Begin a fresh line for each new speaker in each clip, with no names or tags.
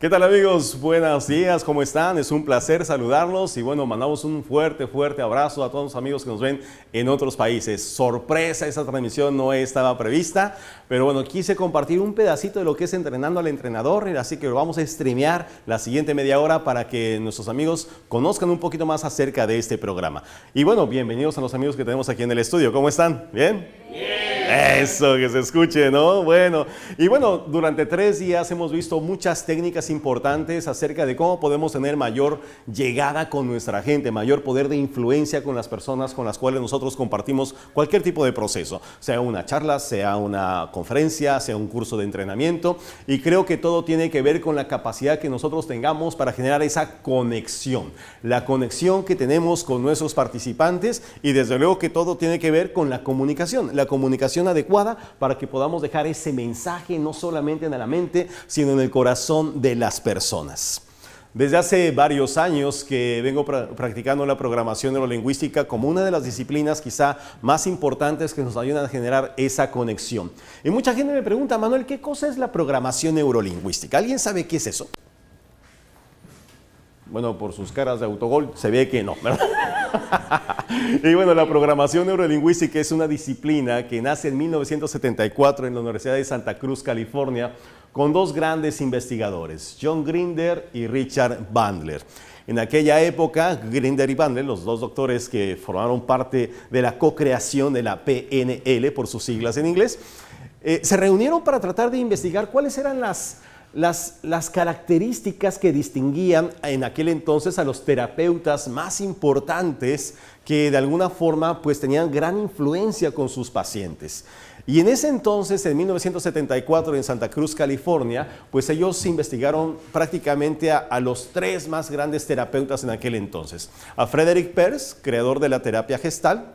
¿Qué tal, amigos? Buenos días, ¿cómo están? Es un placer saludarlos y bueno, mandamos un fuerte abrazo a todos los amigos que nos ven en otros países. Sorpresa, esa transmisión no estaba prevista, pero bueno, quise compartir un pedacito de lo que es Entrenando al Entrenador, así que lo vamos a streamear la siguiente media hora para que nuestros amigos conozcan un poquito más acerca de este programa. Y bueno, bienvenidos a los amigos que tenemos aquí en el estudio. ¿Cómo están? ¿Bien? ¡Bien! Eso, que se escuche, ¿no? Bueno, y bueno, durante 3 días hemos visto muchas técnicas importantes acerca de cómo podemos tener mayor llegada con nuestra gente, mayor poder de influencia con las personas con las cuales nosotros compartimos cualquier tipo de proceso, sea una charla, sea una conferencia, sea un curso de entrenamiento, y creo que todo tiene que ver con la capacidad que nosotros tengamos para generar esa conexión, la conexión que tenemos con nuestros participantes, y desde luego que todo tiene que ver con la comunicación adecuada para que podamos dejar ese mensaje no solamente en la mente, sino en el corazón de las personas. Desde hace varios años que vengo practicando la programación neurolingüística como una de las disciplinas quizá más importantes que nos ayudan a generar esa conexión. Y mucha gente me pregunta, Manuel, ¿qué cosa es la programación neurolingüística? ¿Alguien sabe qué es eso? Bueno, por sus caras de autogol se ve que no, ¿verdad? Y bueno, la programación neurolingüística es una disciplina que nace en 1974 en la Universidad de Santa Cruz, California, con 2 grandes investigadores, John Grinder y Richard Bandler. En aquella época, Grinder y Bandler, los 2 doctores que formaron parte de la co-creación de la PNL, por sus siglas en inglés, se reunieron para tratar de investigar cuáles eran las características que distinguían en aquel entonces a los terapeutas más importantes que de alguna forma pues tenían gran influencia con sus pacientes. Y en ese entonces, en 1974, en Santa Cruz, California, pues ellos investigaron prácticamente a los 3 más grandes terapeutas en aquel entonces. A Frederick Perls, creador de la terapia Gestalt,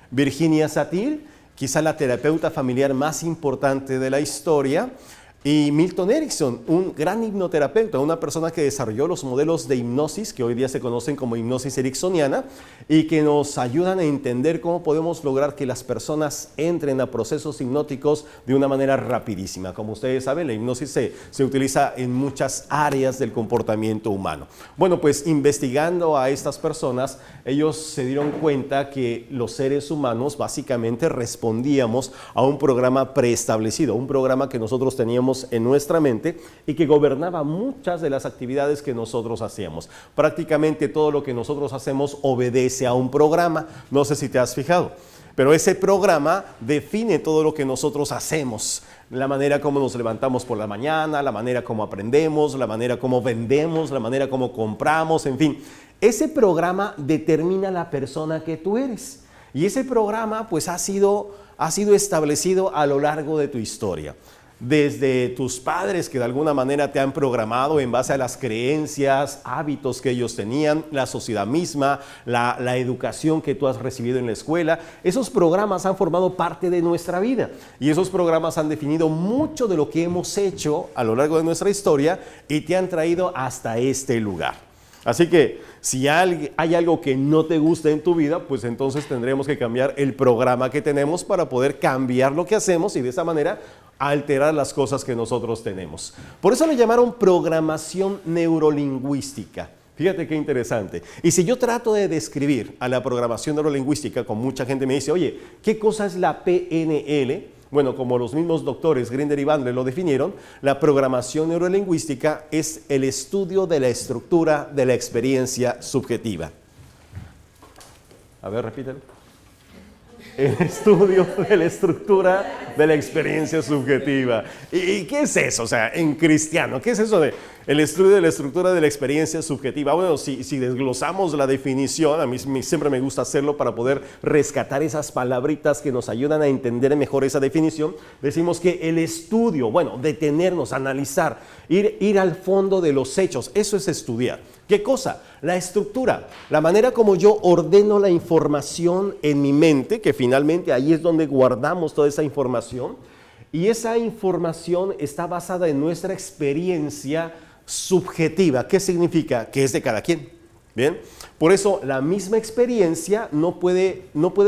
Virginia Satir, quizá la terapeuta familiar más importante de la historia, y Milton Erickson, un gran hipnoterapeuta, una persona que desarrolló los modelos de hipnosis que hoy día se conocen como hipnosis ericksoniana y que nos ayudan a entender cómo podemos lograr que las personas entren a procesos hipnóticos de una manera rapidísima. Como ustedes saben, la hipnosis se utiliza en muchas áreas del comportamiento humano. Bueno, pues investigando a estas personas, ellos se dieron cuenta que los seres humanos básicamente respondíamos a un programa preestablecido, un programa que nosotros teníamos en nuestra mente y que gobernaba muchas de las actividades que nosotros hacíamos. Prácticamente todo lo que nosotros hacemos obedece a un programa, no sé si te has fijado, pero ese programa define todo lo que nosotros hacemos, la manera como nos levantamos por la mañana, la manera como aprendemos, la manera como vendemos, la manera como compramos, en fin, ese programa determina la persona que tú eres y ese programa pues ha sido establecido a lo largo de tu historia. Desde tus padres que de alguna manera te han programado en base a las creencias, hábitos que ellos tenían, la sociedad misma, la educación que tú has recibido en la escuela, esos programas han formado parte de nuestra vida y esos programas han definido mucho de lo que hemos hecho a lo largo de nuestra historia y te han traído hasta este lugar. Así que si hay algo que no te gusta en tu vida, pues entonces tendremos que cambiar el programa que tenemos para poder cambiar lo que hacemos y de esa manera alterar las cosas que nosotros tenemos. Por eso le llamaron programación neurolingüística. Fíjate qué interesante. Y si yo trato de describir a la programación neurolingüística, con mucha gente me dice, oye, ¿qué cosa es la PNL? Bueno, como los mismos doctores Grinder y Bandler lo definieron, la programación neurolingüística es el estudio de la estructura de la experiencia subjetiva. A ver, repítelo. El estudio de la estructura de la experiencia subjetiva. ¿Y qué es eso? O sea, en cristiano, ¿qué es eso de el estudio de la estructura de la experiencia subjetiva? Bueno, si desglosamos la definición, a mí siempre me gusta hacerlo para poder rescatar esas palabritas que nos ayudan a entender mejor esa definición. Decimos que el estudio, bueno, detenernos, analizar, ir al fondo de los hechos, eso es estudiar. ¿Qué cosa? La estructura, la manera como yo ordeno la información en mi mente, que finalmente ahí es donde guardamos toda esa información, y esa información está basada en nuestra experiencia subjetiva. ¿Qué significa? Que es de cada quien. Bien, por eso la misma experiencia no puede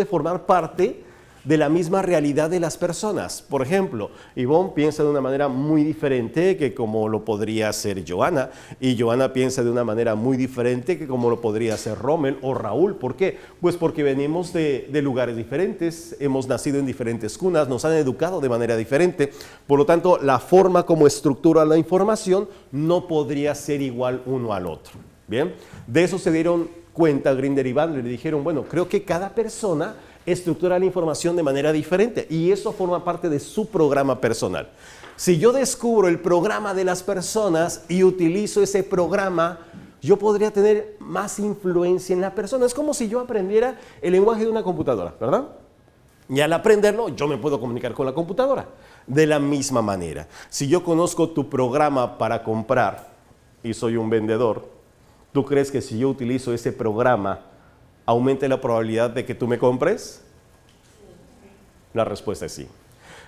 formar parte de la misma realidad de las personas. Por ejemplo, Ivonne piensa de una manera muy diferente que como lo podría hacer Joana, y Joana piensa de una manera muy diferente que como lo podría hacer Rommel o Raúl. ¿Por qué? Pues porque venimos de lugares diferentes, hemos nacido en diferentes cunas, nos han educado de manera diferente, por lo tanto la forma como estructura la información no podría ser igual uno al otro. Bien, de eso se dieron cuenta Grinder y Bandler y dijeron, bueno, creo que cada persona estructura la información de manera diferente y eso forma parte de su programa personal. Si yo descubro el programa de las personas y utilizo ese programa, yo podría tener más influencia en la persona. Es como si yo aprendiera el lenguaje de una computadora, ¿verdad? Y al aprenderlo, yo me puedo comunicar con la computadora. De la misma manera, si yo conozco tu programa para comprar y soy un vendedor, ¿tú crees que si yo utilizo ese programa, aumente la probabilidad de que tú me compres? La respuesta es sí.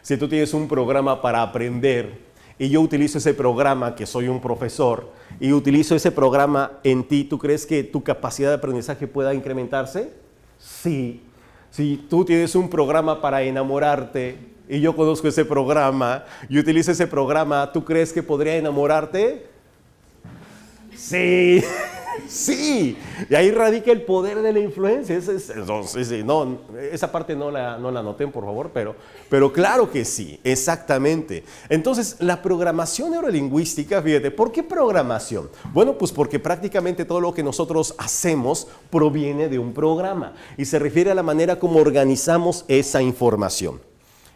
Si tú tienes un programa para aprender y yo utilizo ese programa, que soy un profesor, y utilizo ese programa en ti, ¿tú crees que tu capacidad de aprendizaje pueda incrementarse? Sí. Si tú tienes un programa para enamorarte y yo conozco ese programa y utilizo ese programa, ¿tú crees que podría enamorarte? Sí. Sí, y ahí radica el poder de la influencia. Esa parte no la anoten, por favor, pero claro que sí, exactamente. Entonces, la programación neurolingüística, fíjate, ¿por qué programación? Bueno, pues porque prácticamente todo lo que nosotros hacemos proviene de un programa y se refiere a la manera como organizamos esa información.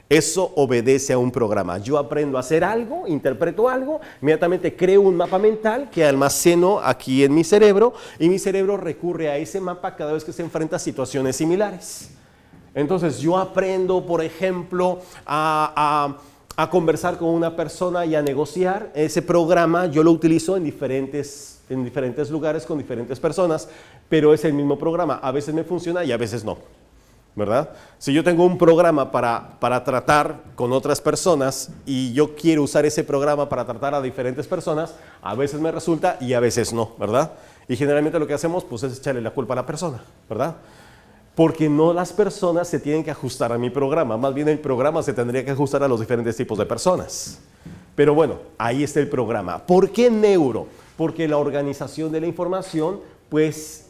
Eso obedece a un programa. Yo aprendo a hacer algo, interpreto algo, inmediatamente creo un mapa mental que almaceno aquí en mi cerebro y mi cerebro recurre a ese mapa cada vez que se enfrenta a situaciones similares. Entonces yo aprendo, por ejemplo, a conversar con una persona y a negociar. Ese programa yo lo utilizo en diferentes lugares con diferentes personas, pero es el mismo programa. A veces me funciona y a veces no. ¿Verdad? Si yo tengo un programa para tratar con otras personas y yo quiero usar ese programa para tratar a diferentes personas, a veces me resulta y a veces no, ¿verdad? Y generalmente lo que hacemos pues es echarle la culpa a la persona, ¿verdad? Porque no las personas se tienen que ajustar a mi programa, más bien el programa se tendría que ajustar a los diferentes tipos de personas. Pero bueno, ahí está el programa. ¿Por qué neuro? Porque la organización de la información pues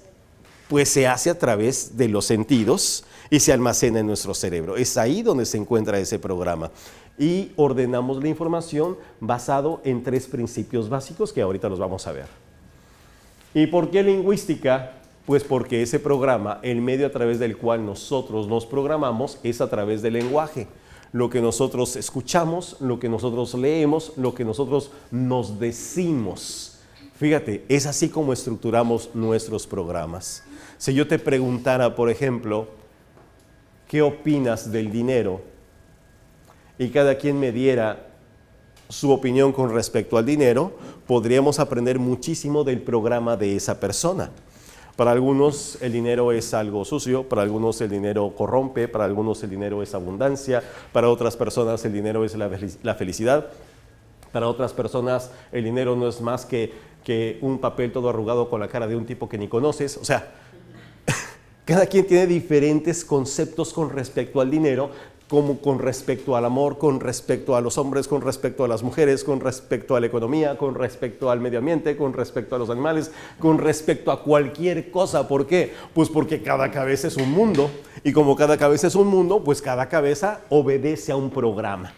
se hace a través de los sentidos y se almacena en nuestro cerebro. Es ahí donde se encuentra ese programa. Y ordenamos la información basado en 3 principios básicos que ahorita los vamos a ver. ¿Y por qué lingüística? Pues porque ese programa, el medio a través del cual nosotros nos programamos, es a través del lenguaje. Lo que nosotros escuchamos, lo que nosotros leemos, lo que nosotros nos decimos. Fíjate, es así como estructuramos nuestros programas. Si yo te preguntara, por ejemplo, ¿qué opinas del dinero? Y cada quien me diera su opinión con respecto al dinero, podríamos aprender muchísimo del programa de esa persona. Para algunos el dinero es algo sucio, para algunos el dinero corrompe, para algunos el dinero es abundancia, para otras personas el dinero es la felicidad, para otras personas el dinero no es más que un papel todo arrugado con la cara de un tipo que ni conoces. O sea, cada quien tiene diferentes conceptos con respecto al dinero, como con respecto al amor, con respecto a los hombres, con respecto a las mujeres, con respecto a la economía, con respecto al medio ambiente, con respecto a los animales, con respecto a cualquier cosa. ¿Por qué? Pues porque cada cabeza es un mundo, y como cada cabeza es un mundo, pues cada cabeza obedece a un programa.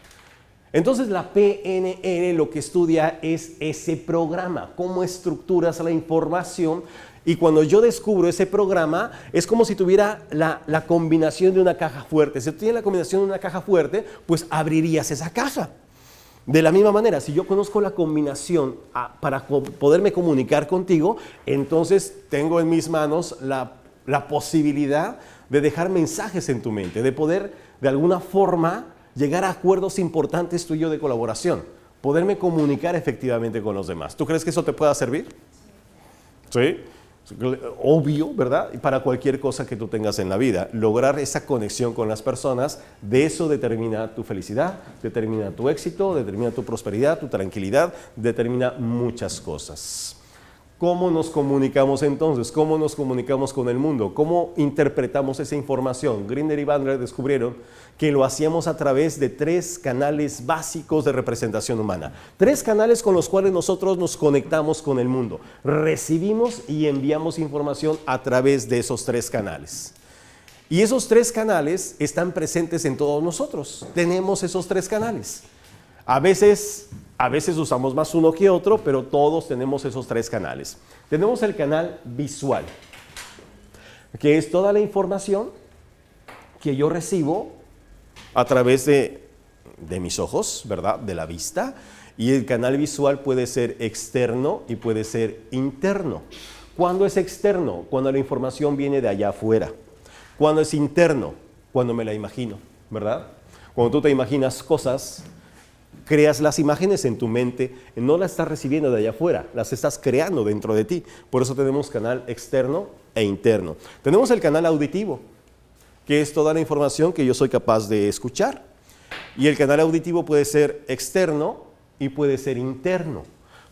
Entonces la PNL lo que estudia es ese programa, cómo estructuras la información. Y cuando yo descubro ese programa, es como si tuviera la combinación de una caja fuerte. Si tú tienes la combinación de una caja fuerte, pues abrirías esa caja. De la misma manera, si yo conozco la combinación para poderme comunicar contigo, entonces tengo en mis manos la posibilidad de dejar mensajes en tu mente, de poder de alguna forma llegar a acuerdos importantes tú y yo de colaboración, poderme comunicar efectivamente con los demás. ¿Tú crees que eso te pueda servir? ¿Sí? Obvio, ¿verdad? Y para cualquier cosa que tú tengas en la vida, lograr esa conexión con las personas, de eso determina tu felicidad, determina tu éxito, determina tu prosperidad, tu tranquilidad, determina muchas cosas. ¿Cómo nos comunicamos entonces? ¿Cómo nos comunicamos con el mundo? ¿Cómo interpretamos esa información? Grinder y Bandler descubrieron que lo hacíamos a través de 3 canales básicos de representación humana. 3 canales con los cuales nosotros nos conectamos con el mundo. Recibimos y enviamos información a través de esos 3 canales. Y esos 3 canales están presentes en todos nosotros. Tenemos esos 3 canales. A veces usamos más uno que otro, pero todos tenemos esos 3 canales. Tenemos el canal visual, que es toda la información que yo recibo a través de mis ojos, ¿verdad? De la vista. Y el canal visual puede ser externo y puede ser interno. ¿Cuándo es externo? Cuando la información viene de allá afuera. ¿Cuándo es interno? Cuando me la imagino, ¿verdad? Cuando tú te imaginas cosas, creas las imágenes en tu mente, no las estás recibiendo de allá afuera, las estás creando dentro de ti. Por eso tenemos canal externo e interno. Tenemos el canal auditivo, que es toda la información que yo soy capaz de escuchar. Y el canal auditivo puede ser externo y puede ser interno.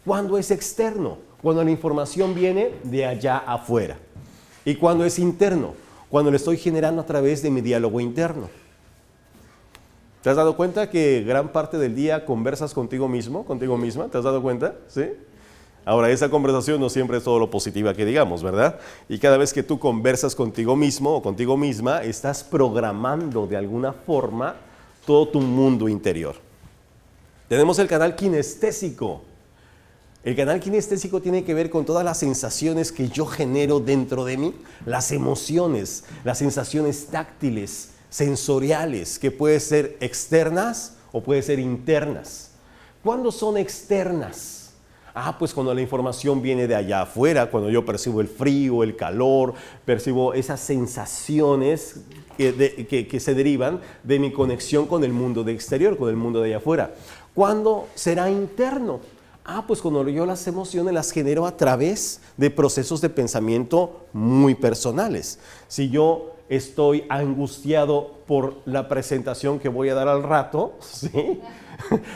¿Cuándo es externo? Cuando la información viene de allá afuera. ¿Y cuándo es interno? Cuando lo estoy generando a través de mi diálogo interno. ¿Te has dado cuenta que gran parte del día conversas contigo mismo, contigo misma? ¿Te has dado cuenta? ¿Sí? Ahora, esa conversación no siempre es todo lo positiva que digamos, ¿verdad? Y cada vez que tú conversas contigo mismo o contigo misma, estás programando de alguna forma todo tu mundo interior. Tenemos el canal kinestésico. El canal kinestésico tiene que ver con todas las sensaciones que yo genero dentro de mí, las emociones, las sensaciones táctiles, sensoriales, que pueden ser externas o pueden ser internas. ¿Cuándo son externas? Pues cuando la información viene de allá afuera, cuando yo percibo el frío, el calor, percibo esas sensaciones que se derivan de mi conexión con el mundo de exterior, con el mundo de allá afuera. ¿Cuándo será interno? Pues cuando yo las emociones las genero a través de procesos de pensamiento muy personales. Si yo estoy angustiado por la presentación que voy a dar al rato, ¿sí?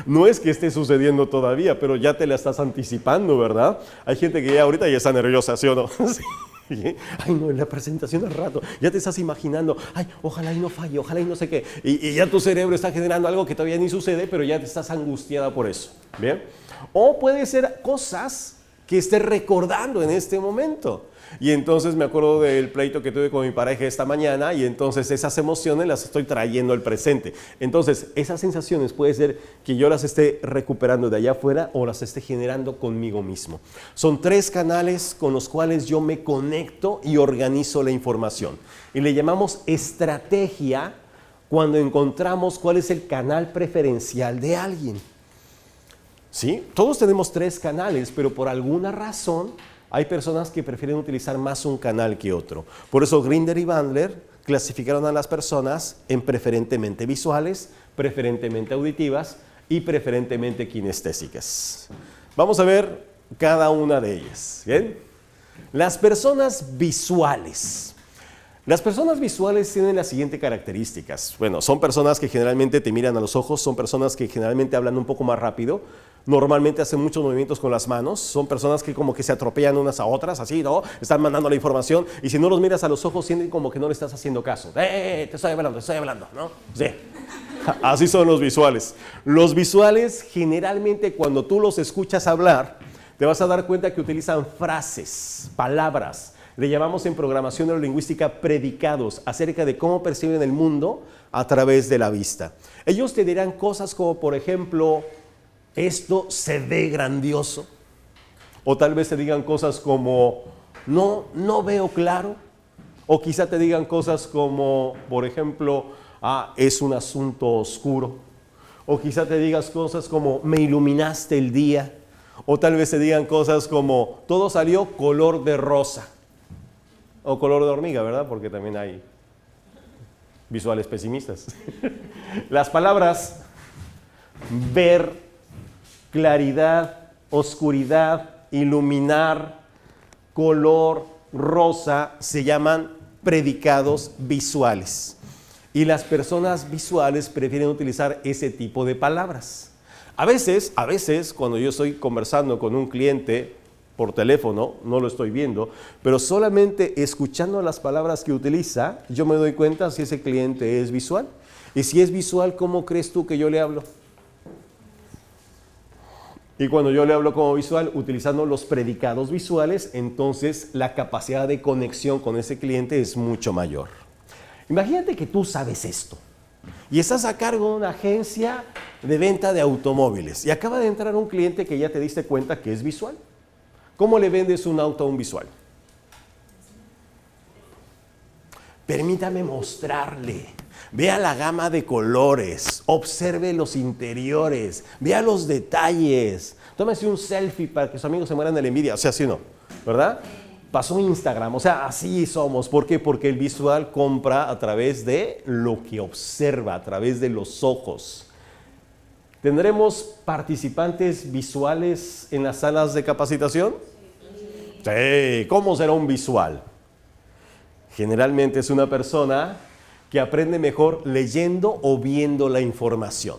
No es que esté sucediendo todavía, pero ya te la estás anticipando, ¿verdad? Hay gente que ya ahorita ya está nerviosa, ¿sí o no? Sí. Ay, no, en la presentación al rato, ya te estás imaginando, ojalá y no falle, ojalá y no sé qué. Y ya tu cerebro está generando algo que todavía ni sucede, pero ya te estás angustiada por eso, ¿bien? O puede ser cosas que estés recordando en este momento. Y entonces me acuerdo del pleito que tuve con mi pareja esta mañana y entonces esas emociones las estoy trayendo al presente. Entonces esas sensaciones puede ser que yo las esté recuperando de allá afuera o las esté generando conmigo mismo. Son 3 canales con los cuales yo me conecto y organizo la información. Y le llamamos estrategia cuando encontramos cuál es el canal preferencial de alguien. ¿Sí? Todos tenemos 3 canales, pero por alguna razón hay personas que prefieren utilizar más un canal que otro. Por eso Grinder y Bandler clasificaron a las personas en preferentemente visuales, preferentemente auditivas y preferentemente kinestésicas. Vamos a ver cada una de ellas. ¿Bien? Las personas visuales. Las personas visuales tienen las siguientes características. Bueno, son personas que generalmente te miran a los ojos, son personas que generalmente hablan un poco más rápido, normalmente hacen muchos movimientos con las manos, son personas que como que se atropellan unas a otras, así, ¿no? Están mandando la información y si no los miras a los ojos sienten como que no le estás haciendo caso. Te estoy hablando, ¿no? Sí. Así son los visuales. Los visuales generalmente cuando tú los escuchas hablar, te vas a dar cuenta que utilizan frases, palabras. Le llamamos en programación neurolingüística predicados acerca de cómo perciben el mundo a través de la vista. Ellos te dirán cosas como, por ejemplo, esto se ve grandioso. O tal vez te digan cosas como, no veo claro. O quizá te digan cosas como, por ejemplo, es un asunto oscuro. O quizá te digas cosas como, me iluminaste el día. O tal vez te digan cosas como, todo salió color de rosa. O color de hormiga, ¿verdad? Porque también hay visuales pesimistas. Las palabras ver, claridad, oscuridad, iluminar, color, rosa, se llaman predicados visuales. Y las personas visuales prefieren utilizar ese tipo de palabras. A veces, cuando yo estoy conversando con un cliente, por teléfono, no lo estoy viendo, pero solamente escuchando las palabras que utiliza, yo me doy cuenta si ese cliente es visual. Y si es visual, ¿cómo crees tú que yo le hablo? Y cuando yo le hablo como visual, utilizando los predicados visuales, entonces la capacidad de conexión con ese cliente es mucho mayor. Imagínate que tú sabes esto y estás a cargo de una agencia de venta de automóviles y acaba de entrar un cliente que ya te diste cuenta que es visual. ¿Cómo le vendes un auto a un visual? Permítame mostrarle. Vea la gama de colores, observe los interiores, vea los detalles. Tómese un selfie para que sus amigos se mueran de la envidia. O sea, ¿sí o no? ¿Verdad? Pasó Instagram, o sea, así somos. ¿Por qué? Porque el visual compra a través de lo que observa, a través de los ojos. ¿Tendremos participantes visuales en las salas de capacitación? Sí. ¿Cómo será un visual? Generalmente es una persona que aprende mejor leyendo o viendo la información.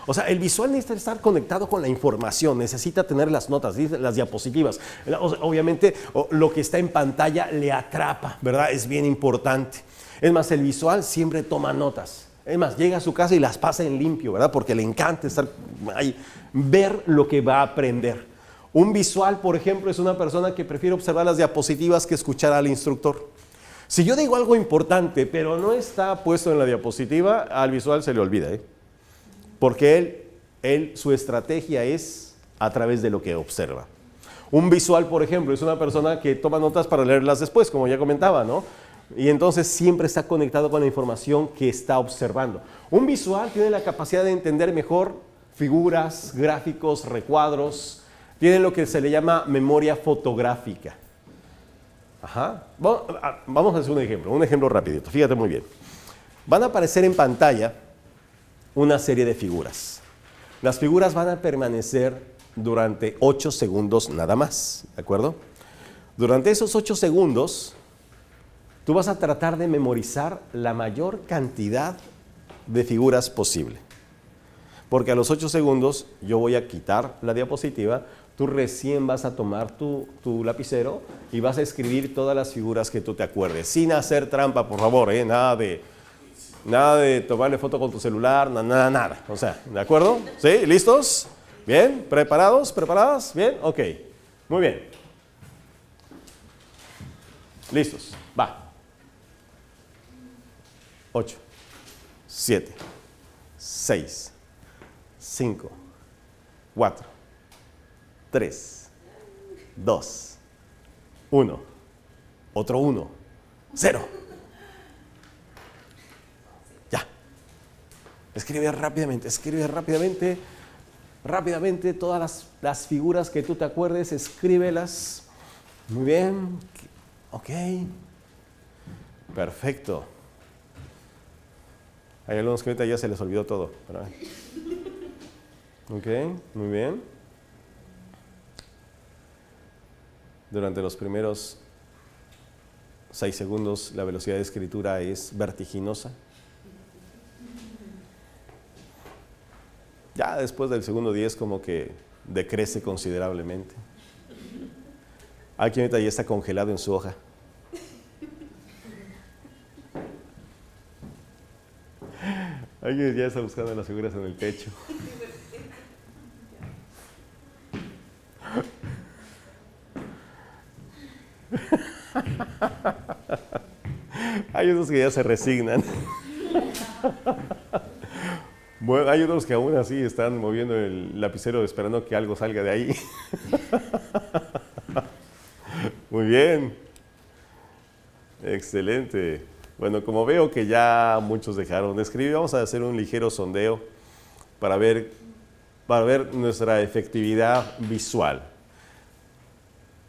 O sea, el visual necesita estar conectado con la información, necesita tener las notas, las diapositivas. Obviamente, lo que está en pantalla le atrapa, ¿verdad? Es bien importante. Es más, el visual siempre toma notas. Es más, llega a su casa y las pasa en limpio, ¿verdad? Porque le encanta estar ahí, ver lo que va a aprender. Un visual, por ejemplo, es una persona que prefiere observar las diapositivas que escuchar al instructor. Si yo digo algo importante, pero no está puesto en la diapositiva, al visual se le olvida, porque su estrategia es a través de lo que observa. Un visual, por ejemplo, es una persona que toma notas para leerlas después, como ya comentaba, ¿no? Y entonces siempre está conectado con la información que está observando. Un visual tiene la capacidad de entender mejor figuras, gráficos, recuadros, tiene lo que se le llama memoria fotográfica. Ajá. Vamos a hacer un ejemplo rapidito, fíjate muy bien. Van a aparecer en pantalla una serie de figuras. Las figuras van a permanecer durante 8 segundos nada más, ¿de acuerdo? Durante esos 8 segundos, tú vas a tratar de memorizar la mayor cantidad de figuras posible. Porque a los 8 segundos yo voy a quitar la diapositiva, tú recién vas a tomar tu lapicero y vas a escribir todas las figuras que tú te acuerdes, sin hacer trampa, por favor, nada de tomarle foto con tu celular, nada. O sea, ¿de acuerdo? ¿Sí? ¿Listos? ¿Bien? ¿Preparados? ¿Preparadas? ¿Bien? Ok. Muy bien. ¿Listos? Va. 8, 7, 6, 5, 4, 3, 2, 1, otro 1, 0. Ya. Escribe rápidamente todas las figuras que tú te acuerdes, escríbelas. Muy bien. Ok. Perfecto. Hay algunos que ahorita ya se les olvidó todo. Ok, muy bien. Durante los primeros 6 segundos la velocidad de escritura es vertiginosa. Ya después del segundo 10 como que decrece considerablemente. Hay quien ahorita ya está congelado en su hoja. Alguien ya está buscando las figuras en el techo. Hay unos que ya se resignan. Bueno, hay otros que aún así están moviendo el lapicero esperando que algo salga de ahí. Muy bien. Excelente. Bueno, como veo que ya muchos dejaron de escribir, vamos a hacer un ligero sondeo para ver nuestra efectividad visual.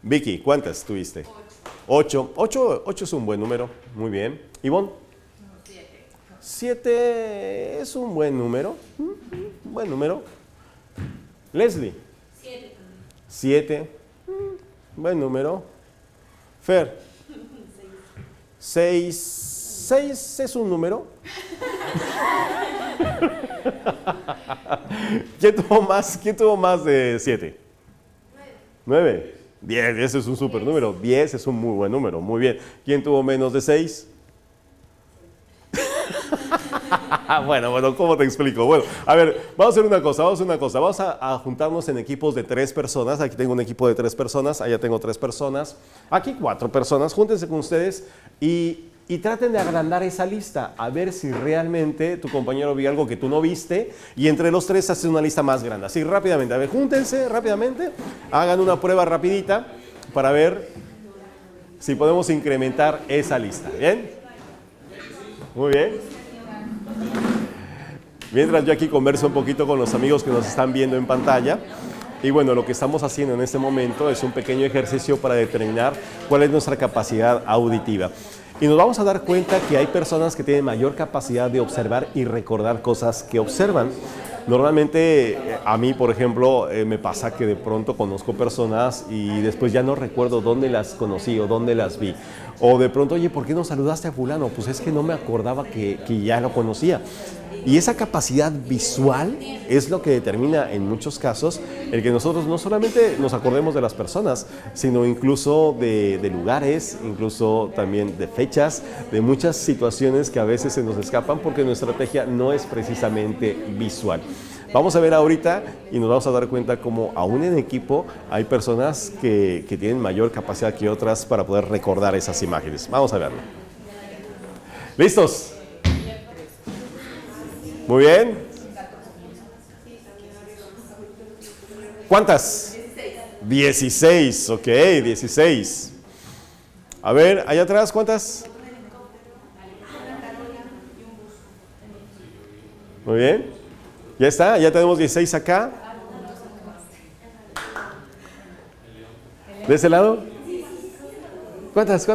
Vicky, ¿cuántas tuviste? 8. 8 es un buen número. Muy bien. ¿Ivonne?
7.
7 es un buen número. Buen número. Leslie.
7.
7. Buen número. Fer. 6. 6 es un número. ¿Quién tuvo más de 7? 9. 10, ese es un super número. 10 es un muy buen número, muy bien. ¿Quién tuvo menos de 6? Bueno, ¿cómo te explico? Bueno, a ver, vamos a hacer una cosa. Vamos a juntarnos en equipos de 3 personas. Aquí tengo un equipo de 3 personas, allá tengo 3 personas, aquí 4 personas. Júntense con ustedes y traten de agrandar esa lista, a ver si realmente tu compañero vio algo que tú no viste, y entre los 3 haces una lista más grande. Así, rápidamente, a ver, júntense rápidamente, hagan una prueba rapidita para ver si podemos incrementar esa lista. ¿Bien? Muy bien. Mientras yo aquí converso un poquito con los amigos que nos están viendo en pantalla. Y bueno, lo que estamos haciendo en este momento es un pequeño ejercicio para determinar cuál es nuestra capacidad auditiva. Y nos vamos a dar cuenta que hay personas que tienen mayor capacidad de observar y recordar cosas que observan. Normalmente a mí, por ejemplo, me pasa que de pronto conozco personas y después ya no recuerdo dónde las conocí o dónde las vi. O de pronto, oye, ¿por qué no saludaste a fulano? Pues es que no me acordaba que ya lo conocía. Y esa capacidad visual es lo que determina en muchos casos el que nosotros no solamente nos acordemos de las personas, sino incluso de lugares, incluso también de fechas, de muchas situaciones que a veces se nos escapan porque nuestra estrategia no es precisamente visual. Vamos a ver ahorita y nos vamos a dar cuenta cómo aún en equipo hay personas que tienen mayor capacidad que otras para poder recordar esas imágenes. Vamos a verlo. ¿Listos? Muy bien. ¿Cuántas? 16, ok, 16. A ver, allá atrás, ¿cuántas? Muy bien. Ya está, ya tenemos 16 acá. ¿De ese lado? ¿Cuántas?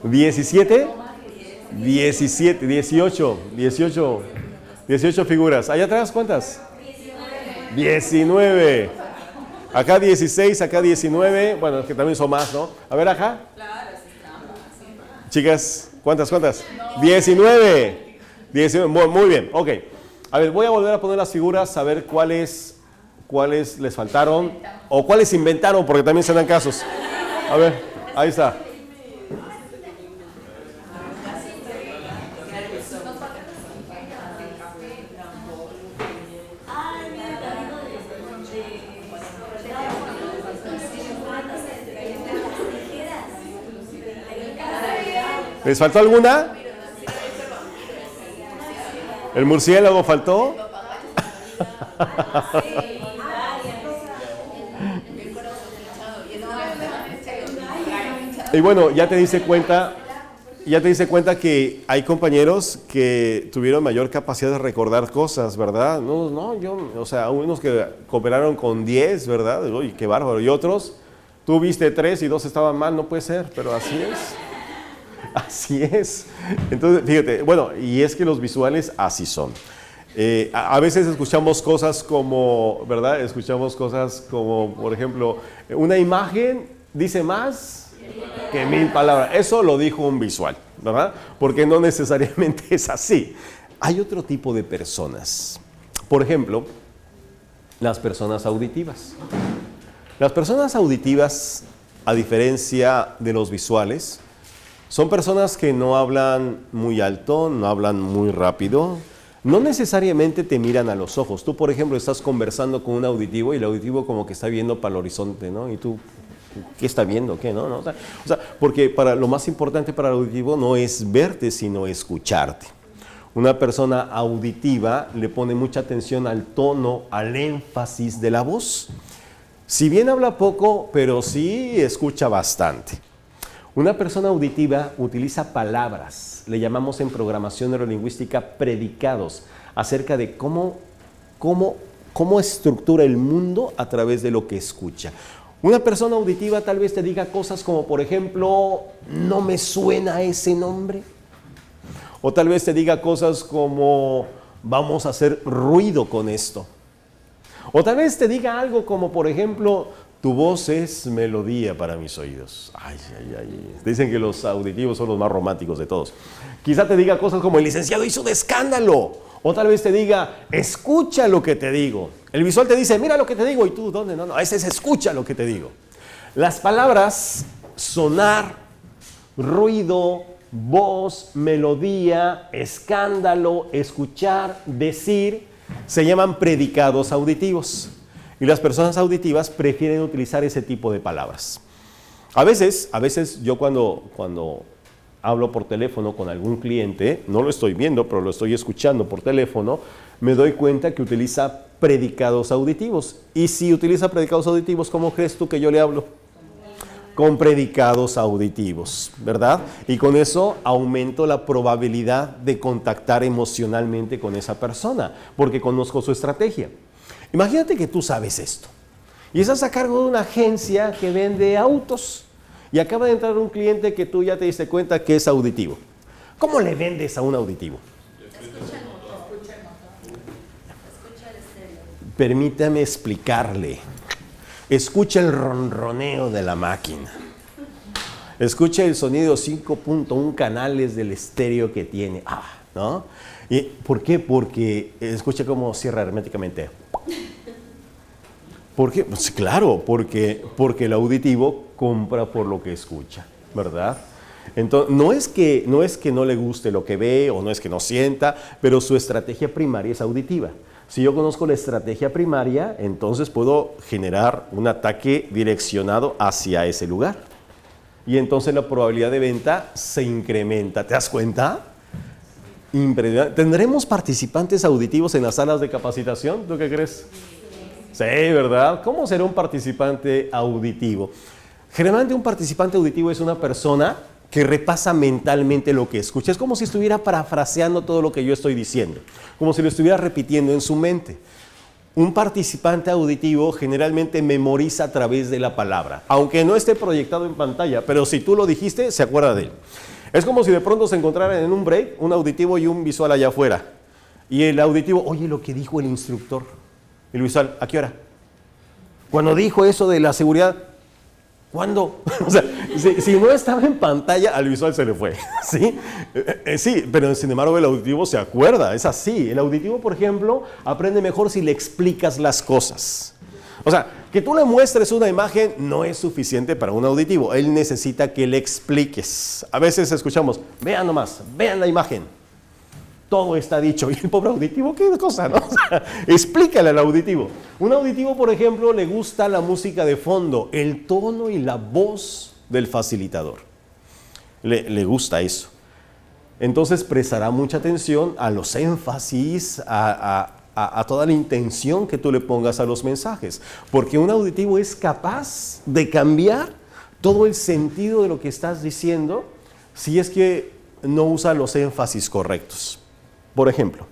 17. 17, 18 figuras. Allá atrás, ¿cuántas? 19. Acá 16, acá 19. Bueno, es que también son más, ¿no? A ver, acá. Chicas, ¿cuántas? 19. 19. Muy bien, ok. A ver, voy a volver a poner las figuras, a ver cuáles les faltaron o cuáles inventaron, porque también se dan casos. A ver, ahí está. ¿Les faltó alguna? ¿El murciélago faltó? Y bueno, ya te diste cuenta que hay compañeros que tuvieron mayor capacidad de recordar cosas, ¿verdad? O sea, unos que cooperaron con 10, ¿verdad? Uy, qué bárbaro. Y otros, tú viste 3 y 2 estaban mal, no puede ser, pero así es. Así es. Entonces, fíjate, bueno, y es que los visuales así son. A veces escuchamos cosas como, ¿verdad? Escuchamos cosas como, por ejemplo, una imagen dice más que 1000 palabras. Eso lo dijo un visual, ¿verdad? Porque no necesariamente es así. Hay otro tipo de personas. Por ejemplo, las personas auditivas. Las personas auditivas, a diferencia de los visuales, son personas que no hablan muy alto, no hablan muy rápido, no necesariamente te miran a los ojos. Tú, por ejemplo, estás conversando con un auditivo y el auditivo como que está viendo para el horizonte, ¿no? Y tú, ¿qué está viendo? ¿Qué? ¿No? O sea, porque lo más importante para el auditivo no es verte, sino escucharte. Una persona auditiva le pone mucha atención al tono, al énfasis de la voz. Si bien habla poco, pero sí escucha bastante. Una persona auditiva utiliza palabras, le llamamos en programación neurolingüística predicados, acerca de cómo estructura el mundo a través de lo que escucha. Una persona auditiva tal vez te diga cosas como, por ejemplo, no me suena ese nombre. O tal vez te diga cosas como, vamos a hacer ruido con esto. O tal vez te diga algo como, por ejemplo, tu voz es melodía para mis oídos. Ay. Dicen que los auditivos son los más románticos de todos. Quizá te diga cosas como, el licenciado hizo un escándalo. O tal vez te diga, escucha lo que te digo. El visual te dice, mira lo que te digo, y tú, ¿dónde? No, ese es escucha lo que te digo. Las palabras, sonar, ruido, voz, melodía, escándalo, escuchar, decir, se llaman predicados auditivos. Y las personas auditivas prefieren utilizar ese tipo de palabras. A veces yo cuando hablo por teléfono con algún cliente, no lo estoy viendo, pero lo estoy escuchando por teléfono, me doy cuenta que utiliza predicados auditivos. Y si utiliza predicados auditivos, ¿cómo crees tú que yo le hablo? Con predicados auditivos, ¿verdad? Y con eso aumento la probabilidad de contactar emocionalmente con esa persona, porque conozco su estrategia. Imagínate que tú sabes esto, y estás a cargo de una agencia que vende autos, y acaba de entrar un cliente que tú ya te diste cuenta que es auditivo. ¿Cómo le vendes a un auditivo?
Escucha el motor. Escucha el estéreo.
Permítame explicarle. Escucha el ronroneo de la máquina. Escucha el sonido 5.1 canales del estéreo que tiene. ¿No? ¿Y por qué? Porque escucha cómo cierra herméticamente. ¿Por qué? Pues claro, porque el auditivo compra por lo que escucha, ¿verdad? Entonces, no es que no le guste lo que ve o no es que no sienta, pero su estrategia primaria es auditiva. Si yo conozco la estrategia primaria, entonces puedo generar un ataque direccionado hacia ese lugar. Y entonces la probabilidad de venta se incrementa. ¿Te das cuenta? Impresionante. ¿Tendremos participantes auditivos en las salas de capacitación? ¿Tú qué crees? Sí, ¿verdad? ¿Cómo será un participante auditivo? Generalmente un participante auditivo es una persona que repasa mentalmente lo que escucha. Es como si estuviera parafraseando todo lo que yo estoy diciendo, como si lo estuviera repitiendo en su mente. Un participante auditivo generalmente memoriza a través de la palabra, aunque no esté proyectado en pantalla, pero si tú lo dijiste, se acuerda de él. Es como si de pronto se encontraran en un break un auditivo y un visual allá afuera. Y el auditivo, oye lo que dijo el instructor. Y el visual, ¿a qué hora? Cuando dijo eso de la seguridad, ¿cuándo? O sea, si no estaba en pantalla, al visual se le fue, ¿sí? Sí, pero sin embargo el auditivo se acuerda, es así. El auditivo, por ejemplo, aprende mejor si le explicas las cosas. O sea, que tú le muestres una imagen no es suficiente para un auditivo. Él necesita que le expliques. A veces escuchamos, vean nomás, vean la imagen. Todo está dicho. Y el pobre auditivo, ¿qué cosa, no? O sea, explícale al auditivo. Un auditivo, por ejemplo, le gusta la música de fondo, el tono y la voz del facilitador. Le gusta eso. Entonces prestará mucha atención a los énfasis, a toda la intención que tú le pongas a los mensajes. Porque un auditivo es capaz de cambiar todo el sentido de lo que estás diciendo si es que no usa los énfasis correctos. Por ejemplo,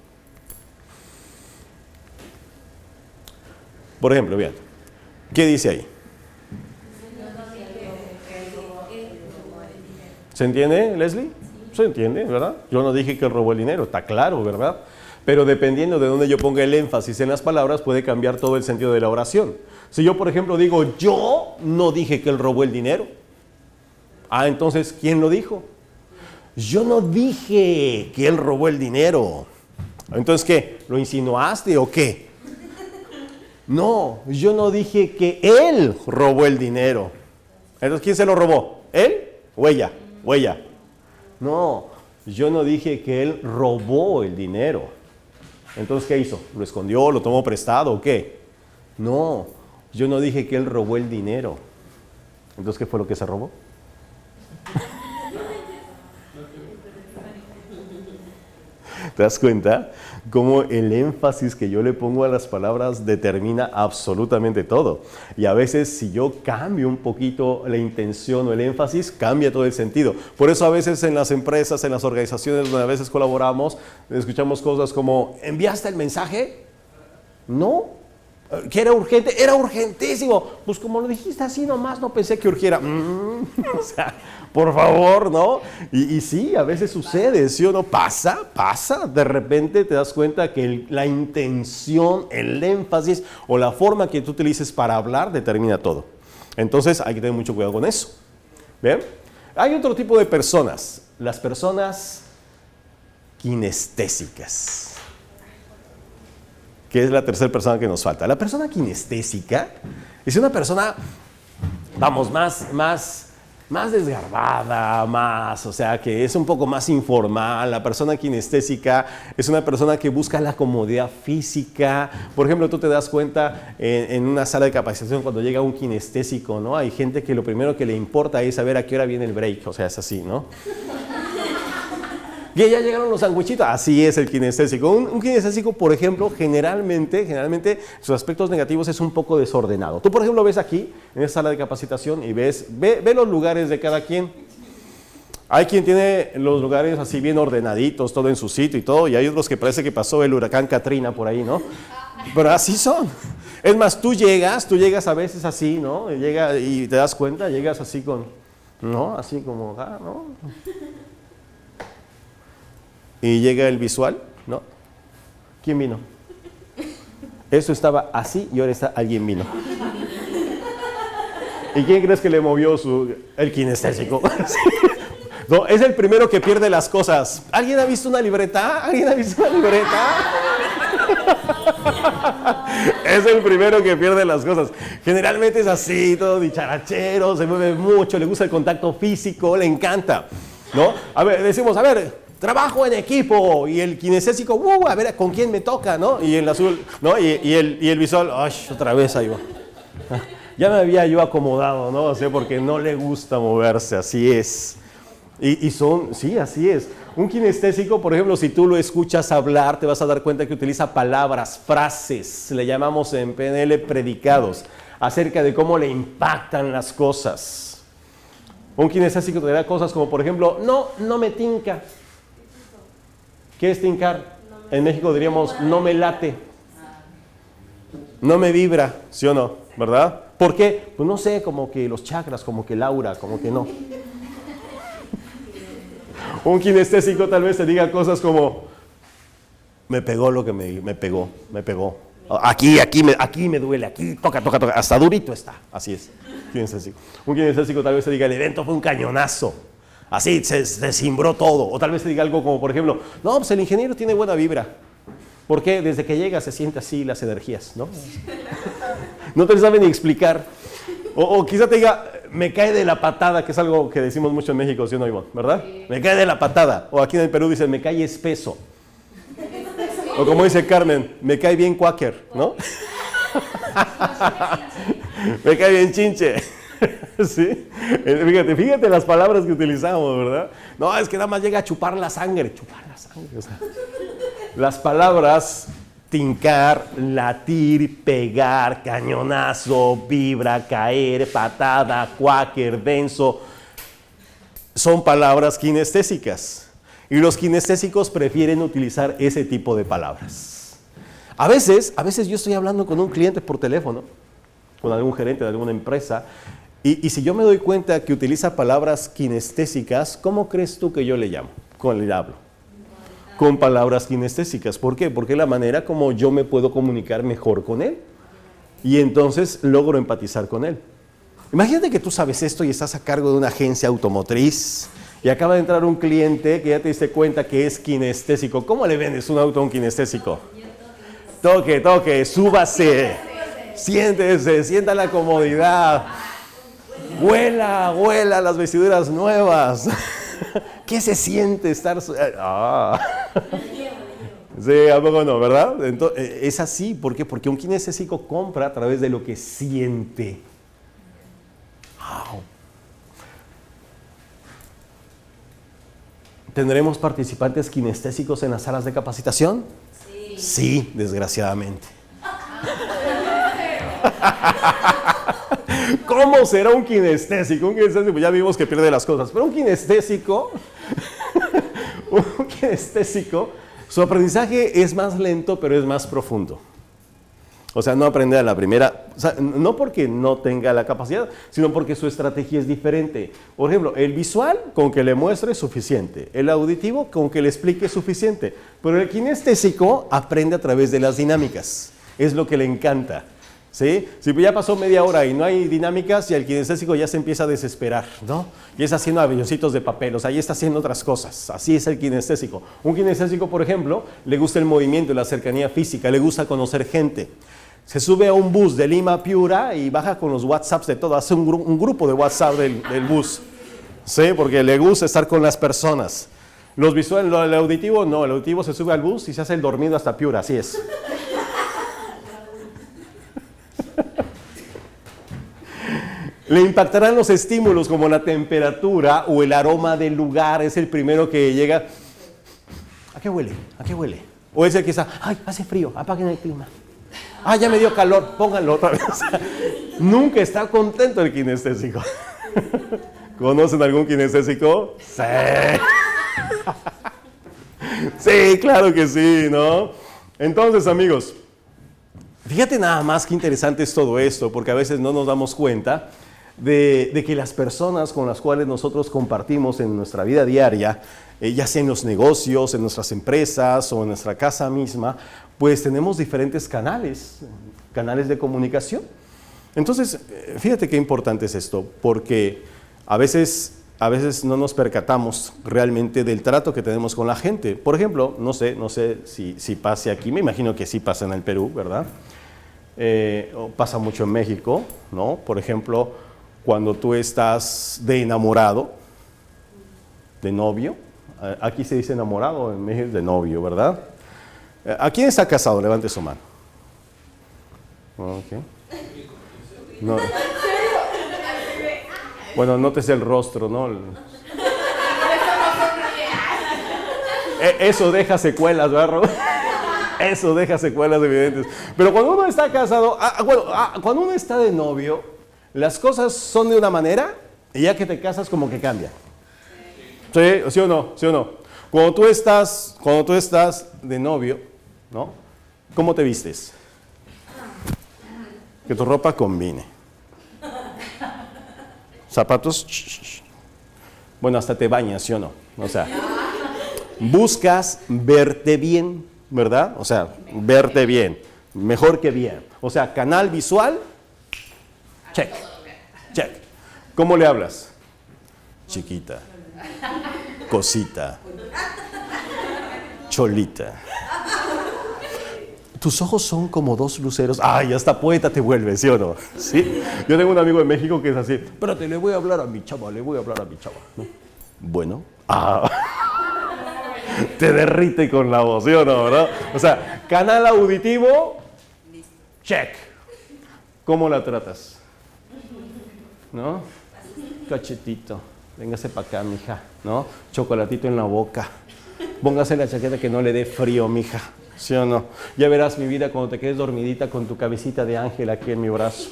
vean, ¿qué dice ahí? ¿Se entiende, Leslie? Se entiende, ¿verdad? Yo no dije que él robó el dinero, está claro, ¿verdad? Pero dependiendo de dónde yo ponga el énfasis en las palabras, puede cambiar todo el sentido de la oración. Si yo, por ejemplo, digo, yo no dije que él robó el dinero. Entonces, ¿quién lo dijo? Yo no dije que él robó el dinero. Entonces, ¿qué? ¿Lo insinuaste o qué? No, yo no dije que él robó el dinero. Entonces, ¿quién se lo robó? ¿Él o ella? ¿O ella? No, yo no dije que él robó el dinero. Entonces, ¿qué hizo? ¿Lo escondió? ¿Lo tomó prestado o qué? No, yo no dije que él robó el dinero. Entonces, ¿qué fue lo que se robó? ¿Te das cuenta? Cómo el énfasis que yo le pongo a las palabras determina absolutamente todo. Y a veces si yo cambio un poquito la intención o el énfasis, cambia todo el sentido. Por eso a veces en las empresas, en las organizaciones donde a veces colaboramos, escuchamos cosas como, ¿enviaste el mensaje? No. ¿Que era urgente? Era urgentísimo. Pues como lo dijiste así nomás, no pensé que urgiera. O sea, por favor, ¿no? Y sí, a veces sucede, ¿sí o no? Pasa. De repente te das cuenta que la intención, el énfasis o la forma que tú utilices para hablar determina todo. Entonces hay que tener mucho cuidado con eso. ¿Ven? Hay otro tipo de personas, las personas kinestésicas. que es la tercera persona que nos falta. La persona kinestésica es una persona, vamos, más desgarbada, o sea, que es un poco más informal. La persona kinestésica es una persona que busca la comodidad física. Por ejemplo, tú te das cuenta en una sala de capacitación cuando llega un kinestésico, ¿no? Hay gente que lo primero que le importa es saber a qué hora viene el break, o sea, es así, ¿no? Que ya llegaron los sandwichitos, así es el kinestésico. Un kinestésico, por ejemplo, generalmente sus aspectos negativos es un poco desordenado. Tú, por ejemplo, ves aquí, en esta sala de capacitación, y ve los lugares de cada quien. Hay quien tiene los lugares así bien ordenaditos, todo en su sitio y todo, y hay otros que parece que pasó el huracán Katrina por ahí, ¿no? Pero así son. Es más, tú llegas a veces así, ¿no? Y te das cuenta, llegas así con, ¿no? Así como, ¿no? Y llega el visual, ¿no? ¿Quién vino? Eso estaba así y ahora alguien vino. ¿Y quién crees que le movió el kinestésico? No, es el primero que pierde las cosas. ¿Alguien ha visto una libreta? Es el primero que pierde las cosas. Generalmente es así, todo dicharachero, se mueve mucho, le gusta el contacto físico, le encanta, ¿no? Decimos, trabajo en equipo, y el kinestésico, a ver con quién me toca, ¿no? Y el azul, ¿no? Y el visual, ¡ay, otra vez ahí va! Ya me había yo acomodado, ¿no? O sea, porque no le gusta moverse, así es. Sí, así es. Un kinestésico, por ejemplo, si tú lo escuchas hablar, te vas a dar cuenta que utiliza palabras, frases, le llamamos en PNL predicados, acerca de cómo le impactan las cosas. Un kinestésico te dirá cosas como, por ejemplo, no me tinca. ¿Qué es tincar? En México diríamos, no me late, no me vibra, ¿sí o no? ¿Verdad? ¿Por qué? Pues no sé, como que los chakras, como que el aura, como que no. Un kinestésico tal vez te diga cosas como, me pegó lo que me pegó. Aquí me duele, aquí toca, hasta durito está, así es. Kinestésico. Un kinestésico tal vez te diga, el evento fue un cañonazo. Así, se cimbró todo. O tal vez te diga algo como, por ejemplo, no, pues el ingeniero tiene buena vibra. Porque desde que llega se siente así las energías, ¿no? No te sabe ni explicar. O quizá te diga, me cae de la patada, que es algo que decimos mucho en México, ¿sí o no, Ivonne? ¿Verdad? Sí. Me cae de la patada. O aquí en el Perú dicen, me cae espeso. O como dice Carmen, me cae bien cuáquer, ¿no? Me cae bien chinche. ¿Sí? Fíjate las palabras que utilizamos, ¿verdad? No, es que nada más llega a chupar la sangre. O sea, las palabras tincar, latir, pegar, cañonazo, vibra, caer, patada, cuáquer, denso, son palabras kinestésicas. Y los kinestésicos prefieren utilizar ese tipo de palabras. A veces yo estoy hablando con un cliente por teléfono, con algún gerente de alguna empresa, y si yo me doy cuenta que utiliza palabras kinestésicas, ¿cómo crees tú que yo le llamo? Le hablo. Con palabras kinestésicas. ¿Por qué? Porque es la manera como yo me puedo comunicar mejor con él. Y entonces logro empatizar con él. Imagínate que tú sabes esto y estás a cargo de una agencia automotriz y acaba de entrar un cliente que ya te diste cuenta que es kinestésico. ¿Cómo le vendes un auto a un kinestésico? Toque, súbase, siéntese, sienta la comodidad. Huela las vestiduras nuevas. ¿Qué se siente estar? Sí, ¿a poco no, verdad? Entonces, es así, ¿por qué? Porque un kinestésico compra a través de lo que siente. Wow. ¿Tendremos participantes kinestésicos en las salas de capacitación? Sí, desgraciadamente. ¿Cómo será un kinestésico? Un kinestésico, ya vimos que pierde las cosas, pero un kinestésico, su aprendizaje es más lento, pero es más profundo. O sea, no aprende a la primera, o sea, no porque no tenga la capacidad, sino porque su estrategia es diferente. Por ejemplo, el visual, con que le muestre es suficiente. El auditivo, con que le explique es suficiente. Pero el kinestésico aprende a través de las dinámicas. Es lo que le encanta. ¿Sí? Si ya pasó media hora y no hay dinámicas, y el kinestésico ya se empieza a desesperar, ¿no? Y está haciendo avioncitos de papel, o sea, ya está haciendo otras cosas. Así es el kinestésico. Un kinestésico, por ejemplo, le gusta el movimiento, la cercanía física, le gusta conocer gente. Se sube a un bus de Lima a Piura y baja con los WhatsApps de todo, hace un grupo de WhatsApp del bus. ¿Sí? Porque le gusta estar con las personas. Los visuales, el auditivo no, el auditivo se sube al bus y se hace el dormido hasta Piura, así es. Le impactarán los estímulos como la temperatura o el aroma del lugar. Es el primero que llega. ¿A qué huele? ¿A qué huele? O es el que está, ay, hace frío, apaguen el clima. Ah, ya me dio calor, pónganlo otra vez. Nunca está contento el kinestésico. ¿Conocen algún kinestésico? Sí. Sí, claro que sí, ¿no? Entonces, amigos, fíjate nada más qué interesante es todo esto, porque a veces no nos damos cuenta de que las personas con las cuales nosotros compartimos en nuestra vida diaria, ya sea en los negocios, en nuestras empresas o en nuestra casa misma, pues tenemos diferentes canales de comunicación. Entonces, fíjate qué importante es esto, porque a veces no nos percatamos realmente del trato que tenemos con la gente. Por ejemplo, no sé si pase aquí, me imagino que sí pasa en el Perú, ¿verdad? Pasa mucho en México, ¿no? Por ejemplo, cuando tú estás de enamorado, de novio, aquí se dice enamorado, en México es de novio, ¿verdad? ¿A quién está casado? Levante su mano. Okay. No. Bueno, nótese el rostro, ¿no? Eso deja secuelas, ¿verdad? Eso deja secuelas evidentes. Pero cuando uno está casado, cuando uno está de novio, las cosas son de una manera y ya que te casas como que cambia. ¿Sí o no? ¿Sí o no? Cuando tú estás de novio, ¿no? ¿Cómo te vistes? Que tu ropa combine. Zapatos, bueno, hasta te bañas, ¿sí o no? O sea, buscas verte bien, ¿verdad? O sea, verte bien, mejor que bien. O sea, canal visual, check, check. ¿Cómo le hablas? Chiquita, cosita, cholita. Tus ojos son como dos luceros. Ay, hasta poeta te vuelves, ¿sí o no? ¿Sí? Yo tengo un amigo de México que es así. Espérate, le voy a hablar a mi chava, ¿no? Bueno. Te derrite con la voz, ¿sí o no? ¿Verdad? O sea, canal auditivo, check. ¿Cómo la tratas? ¿No? Cachetito. Véngase para acá, mija, ¿no? Chocolatito en la boca. Póngase la chaqueta que no le dé frío, mija. ¿Sí o no? Ya verás mi vida cuando te quedes dormidita con tu cabecita de ángel aquí en mi brazo.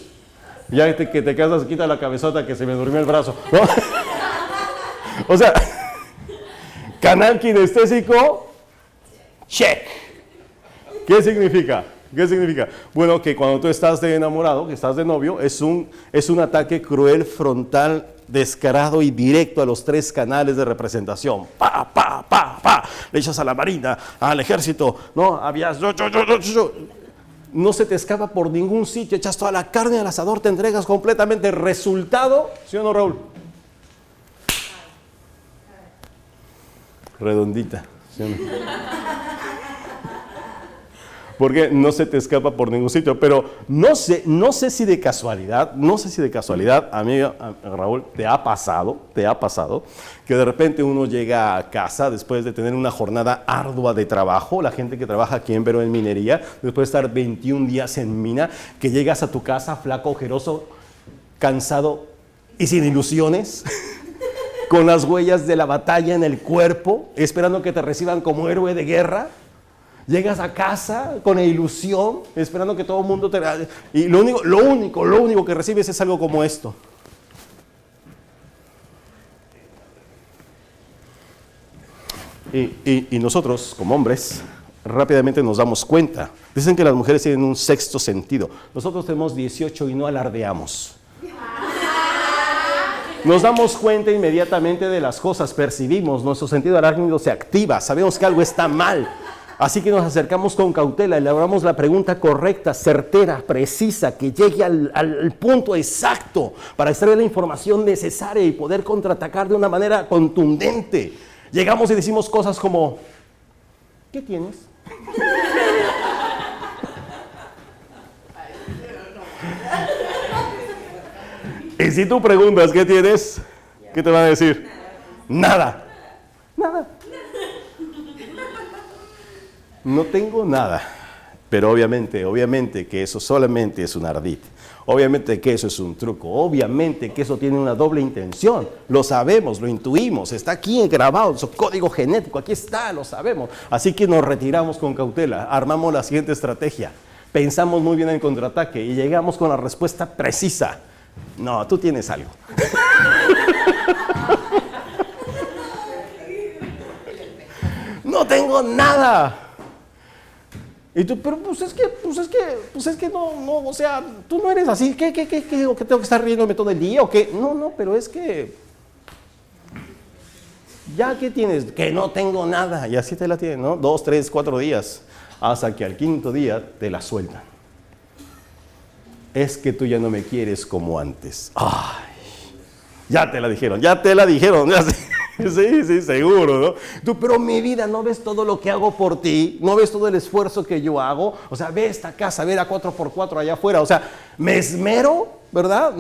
Ya que te casas, quita la cabezota que se me durmió el brazo, ¿no? O sea, canal kinestésico, check. ¿Qué significa? ¿Qué significa? Bueno, que cuando tú estás de enamorado, que estás de novio, es un ataque cruel, frontal, descarado y directo a los tres canales de representación. Pa, pa, pa, pa. Le echas a la marina, al ejército, ¿no? Habías... No se te escapa por ningún sitio, echas toda la carne al asador, te entregas completamente. Resultado, ¿sí o no, Raúl? Redondita, ¿sí o no? Porque no se te escapa por ningún sitio, pero no sé si de casualidad, amigo Raúl, te ha pasado que de repente uno llega a casa después de tener una jornada ardua de trabajo, la gente que trabaja aquí en Verón en minería, después de estar 21 días en mina, que llegas a tu casa flaco, ojeroso, cansado y sin ilusiones, con las huellas de la batalla en el cuerpo, esperando que te reciban como héroe de guerra. Llegas a casa con ilusión, esperando que todo el mundo te... Y lo único que recibes es algo como esto. Y nosotros, como hombres, rápidamente nos damos cuenta. Dicen que las mujeres tienen un sexto sentido. Nosotros tenemos 18 y no alardeamos. Nos damos cuenta inmediatamente de las cosas, percibimos, nuestro sentido arácnido se activa, sabemos que algo está mal. Así que nos acercamos con cautela, elaboramos la pregunta correcta, certera, precisa, que llegue al punto exacto para extraer la información necesaria y poder contraatacar de una manera contundente. Llegamos y decimos cosas como, ¿qué tienes? Y si tú preguntas, ¿qué tienes? ¿Qué te van a decir? Nada. Nada. No tengo nada. Pero obviamente que eso solamente es un ardid. Obviamente que eso es un truco. Obviamente que eso tiene una doble intención. Lo sabemos, lo intuimos. Está aquí grabado, su código genético. Aquí está, lo sabemos. Así que nos retiramos con cautela. Armamos la siguiente estrategia. Pensamos muy bien en el contraataque y llegamos con la respuesta precisa. No, tú tienes algo. No tengo nada. Y tú, pero pues es que no, o sea, tú no eres así. ¿Qué, que tengo que estar riéndome todo el día o qué? No, pero es que ya que tienes, que no tengo nada. Y así te la tienen, ¿no? 2, 3, 4 días. Hasta que al 5.º día te la sueltan. Es que tú ya no me quieres como antes. Ay, ya te la dijeron. Ya sí, seguro, ¿no? Tú, pero mi vida, ¿no ves todo lo que hago por ti? ¿No ves todo el esfuerzo que yo hago? O sea, ve esta casa, ve la 4x4 allá afuera. O sea, me esmero, ¿verdad?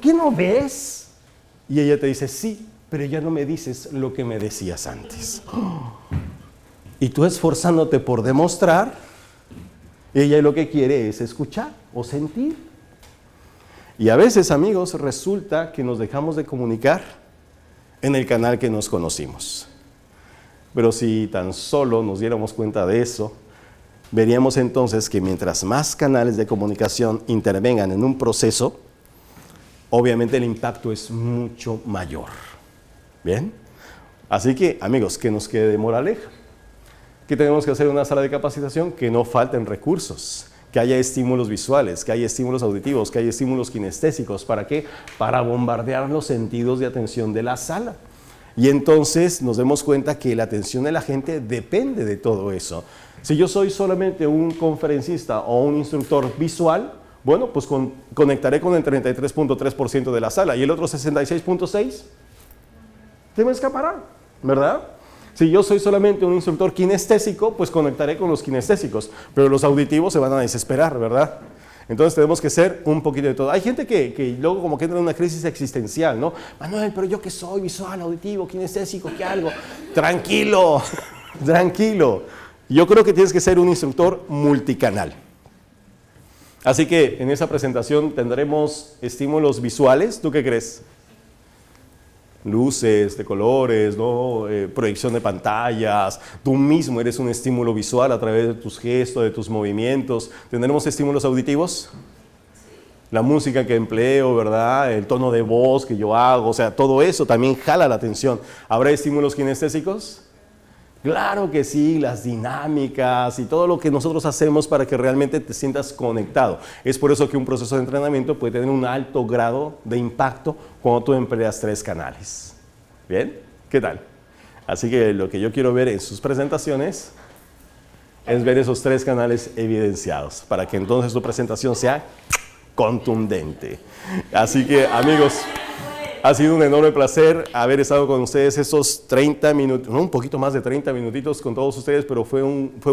¿Qué no ves? Y ella te dice, sí, pero ya no me dices lo que me decías antes. Y tú esforzándote por demostrar, ella lo que quiere es escuchar o sentir. Y a veces, amigos, resulta que nos dejamos de comunicar en el canal que nos conocimos. Pero si tan solo nos diéramos cuenta de eso, veríamos entonces que mientras más canales de comunicación intervengan en un proceso, obviamente el impacto es mucho mayor. ¿Bien? Así que, amigos, ¿qué nos quede de moraleja? ¿Qué tenemos que hacer en una sala de capacitación? Que no falten recursos, que haya estímulos visuales, que haya estímulos auditivos, que haya estímulos kinestésicos. ¿Para qué? Para bombardear los sentidos de atención de la sala. Y entonces nos demos cuenta que la atención de la gente depende de todo eso. Si yo soy solamente un conferencista o un instructor visual, bueno, pues conectaré con el 33.3% de la sala y el otro 66.6% se me escapará, ¿verdad? Si yo soy solamente un instructor kinestésico, pues conectaré con los kinestésicos, pero los auditivos se van a desesperar, ¿verdad? Entonces tenemos que ser un poquito de todo. Hay gente que luego como que entra en una crisis existencial, ¿no? Manuel, pero yo que soy visual, auditivo, kinestésico, ¿qué algo? Tranquilo, tranquilo. Yo creo que tienes que ser un instructor multicanal. Así que en esa presentación tendremos estímulos visuales. ¿Tú qué crees? Luces de colores, ¿no? Proyección de pantallas, tú mismo eres un estímulo visual a través de tus gestos, de tus movimientos. ¿Tendremos estímulos auditivos? La música que empleo, ¿verdad? El tono de voz que yo hago, o sea, todo eso también jala la atención. ¿Habrá estímulos kinestésicos? Claro que sí, las dinámicas y todo lo que nosotros hacemos para que realmente te sientas conectado. Es por eso que un proceso de entrenamiento puede tener un alto grado de impacto cuando tú empleas 3 canales. ¿Bien? ¿Qué tal? Así que lo que yo quiero ver en sus presentaciones es ver esos 3 canales evidenciados para que entonces tu presentación sea contundente. Así que, amigos, ha sido un enorme placer haber estado con ustedes estos 30 minutos, un poquito más de 30 minutitos con todos ustedes, pero fue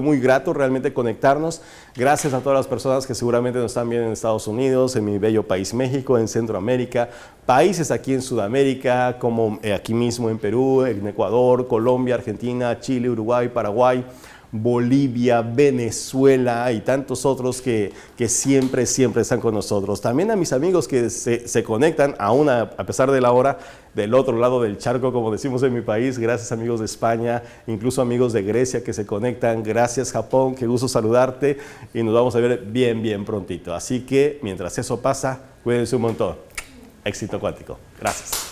muy grato realmente conectarnos. Gracias a todas las personas que seguramente nos están viendo en Estados Unidos, en mi bello país México, en Centroamérica, países aquí en Sudamérica, como aquí mismo en Perú, en Ecuador, Colombia, Argentina, Chile, Uruguay, Paraguay, Bolivia, Venezuela y tantos otros que siempre están con nosotros. También a mis amigos que se conectan, aún a pesar de la hora, del otro lado del charco, como decimos en mi país. Gracias, amigos de España, incluso amigos de Grecia que se conectan. Gracias, Japón, qué gusto saludarte y nos vamos a ver bien prontito. Así que, mientras eso pasa, cuídense un montón. Éxito cuántico. Gracias.